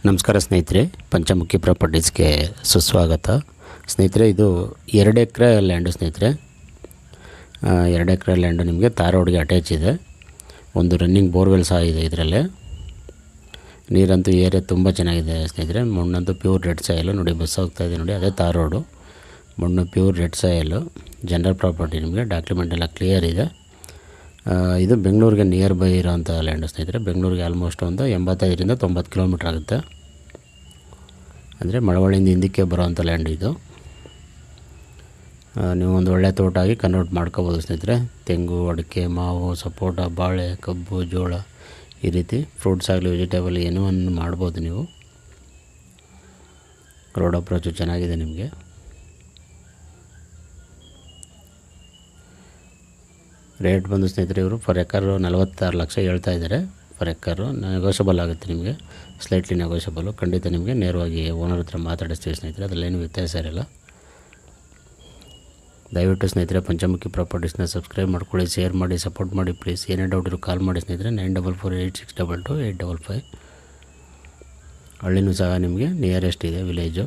ನಮಸ್ಕಾರ ಸ್ನೇಹಿತರೆ, ಪಂಚಮುಖಿ ಪ್ರಾಪರ್ಟೀಸ್ಗೆ ಸುಸ್ವಾಗತ. ಸ್ನೇಹಿತರೆ, ಇದು 2 ಎಕರೆ ಲ್ಯಾಂಡು ಸ್ನೇಹಿತರೆ. 2 ಎಕರೆ ಲ್ಯಾಂಡು ನಿಮಗೆ ತಾರ್ ರೋಡ್ಗೆ ಅಟ್ಯಾಚ್ ಇದೆ. ಒಂದು ರನ್ನಿಂಗ್ ಬೋರ್ವೆಲ್ ಸಹ ಇದೆ. ಇದರಲ್ಲಿ ನೀರಂತೂ ಏರಿಯಾ ತುಂಬ ಚೆನ್ನಾಗಿದೆ ಸ್ನೇಹಿತರೆ. ಮಣ್ಣಂತೂ ಪ್ಯೂರ್ ರೆಡ್ ಸಾಯಿಲು ನೋಡಿ, ಬಸ್ ಹೋಗ್ತಾ ಇದೆ ನೋಡಿ, ಅದೇ ತಾರ್ ರೋಡು. ಮಣ್ಣು pure red soil, general property. ನಿಮಗೆ ಡಾಕ್ಯುಮೆಂಟ್ ಎಲ್ಲ ಕ್ಲಿಯರ್ ಇದೆ. ಇದು ಬೆಂಗಳೂರಿಗೆ ನಿಯರ್ ಬೈ ಇರೋಂಥ ಲ್ಯಾಂಡು ಸ್ನೇಹಿತರೆ. ಬೆಂಗಳೂರಿಗೆ ಆಲ್ಮೋಸ್ಟ್ ಒಂದು 85ರಿಂದ 90 ಕಿಲೋಮೀಟ್ರ್ ಆಗುತ್ತೆ. ಅಂದರೆ ಮಳವಳ್ಳಿಯಿಂದ ಹಿಂದಕ್ಕೆ ಬರೋವಂಥ ಲ್ಯಾಂಡ್ ಇದು. ನೀವು ಒಂದು ಒಳ್ಳೆ ತೋಟ ಆಗಿ ಕನ್ವರ್ಟ್ ಮಾಡ್ಕೋಬೋದು ಸ್ನೇಹಿತರೆ. ತೆಂಗು, ಅಡಿಕೆ, ಮಾವು, ಸಪೋಟ, ಬಾಳೆ, ಕಬ್ಬು, ಜೋಳ, ಈ ರೀತಿ ಫ್ರೂಟ್ಸ್ ಆಗಲಿ ವೆಜಿಟೇಬಲ್ ಏನೋ ಒಂದು ಮಾಡ್ಬೋದು ನೀವು. ರೋಡ್ ಅಪ್ರೋಚು ಚೆನ್ನಾಗಿದೆ ನಿಮಗೆ. ರೇಟ್ ಬಂದು ಸ್ನೇಹಿತರೆ, ಇವರು ಫರ್ ಎಕರ್ 46 ಲಕ್ಷ ಹೇಳ್ತಾ ಇದ್ದಾರೆ. ಫರ್ ಎಕರು ನೆಗೋಷಿಯಬಲ್ ಆಗುತ್ತೆ ನಿಮಗೆ, ಸ್ಲೈಟ್ಲಿ ನೆಗೋಷಿಯಬಲು. ಖಂಡಿತ ನಿಮಗೆ ನೇರವಾಗಿ ಓನರ್ ಹತ್ರ ಮಾತಾಡಿಸ್ತೀವಿ ಸ್ನೇಹಿತರೆ, ಅದರಲ್ಲೇನು ವ್ಯತ್ಯಾಸ ಇರಲ್ಲ. ದಯವಿಟ್ಟು ಸ್ನೇಹಿತರೆ ಪಂಚಮುಖಿ ಪ್ರಾಪರ್ಟೀಸ್ನ ಸಬ್ಸ್ಕ್ರೈಬ್ ಮಾಡ್ಕೊಳ್ಳಿ, ಶೇರ್ ಮಾಡಿ, ಸಪೋರ್ಟ್ ಮಾಡಿ ಪ್ಲೀಸ್. ಏನೇ ಡೌಟ್ ಇರೋ ಕಾಲ್ ಮಾಡಿ ಸ್ನೇಹಿತರೆ. 9448622855. ಹಳ್ಳಿನೂ ಸಹ ನಿಮಗೆ ನಿಯರೆಸ್ಟ್ ಇದೆ, ವಿಲೇಜು.